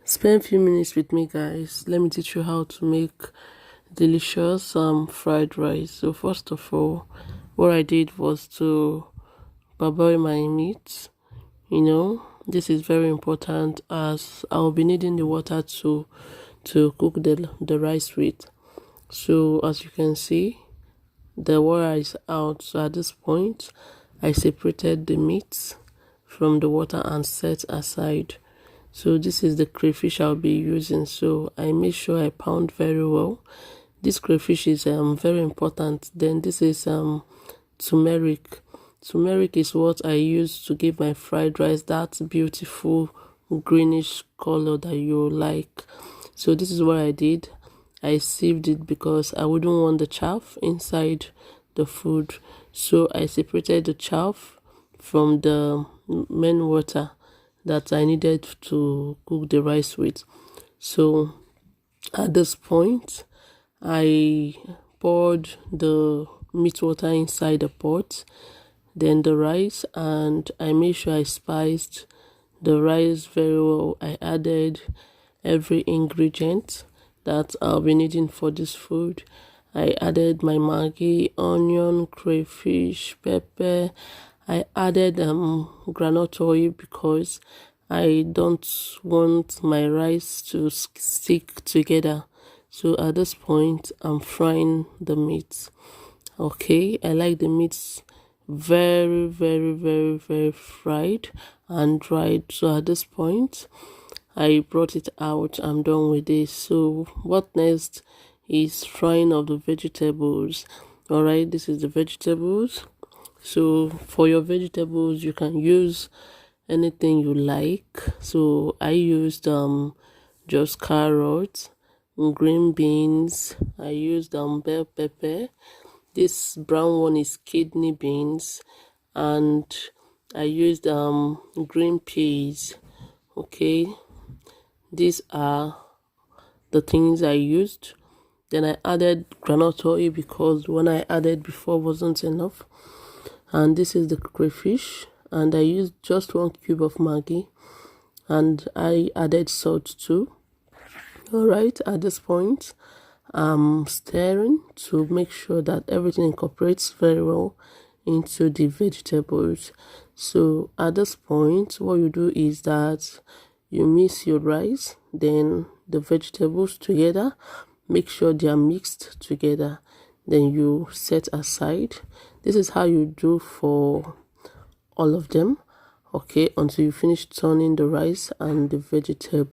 Spend a few minutes with me, guys. Let me teach you how to make delicious fried rice. So first of all, what I did was to parboil my meat. This is very important as I'll be needing the water to cook the rice with. So as you can see, the water is out. So at this point, I separated the meat from the water and set aside. So this is the crayfish I'll be using. So I make sure I pound very well. This crayfish is very important. Then this is turmeric. Turmeric is what I use to give my fried rice that beautiful greenish color that you like. So this is what I did. I sieved it because I wouldn't want the chaff inside the food. So I separated the chaff from the main water that I needed to cook the rice with. So at this point, I poured the meat water inside the pot, then the rice, and I made sure I spiced the rice very well. I added every ingredient that I'll be needing for this food. I added my Maggi, onion, crayfish, pepper. I added groundnut oil because I don't want my rice to stick together. So at this point, I'm frying the meat. Okay, I like the meat very, very, very, very fried and dried. So at this point, I brought it out. I'm done with this. So what next is frying of the vegetables. All right, this is the vegetables. So for your vegetables, you can use anything you like. So I used just carrots, green beans. I used bell pepper. This brown one is kidney beans, and I used green peas. Okay, these are the things I used. Then I added groundnut oil because one I added before wasn't enough. And this is the crayfish, and I used just 1 cube of Maggi, and I added salt too. All right, at this point, I'm stirring to make sure that everything incorporates very well into the vegetables. So at this point, what you do is that you mix your rice, then the vegetables together, make sure they are mixed together, then you set aside. This is how you do for all of them, okay, until you finish turning the rice and the vegetable.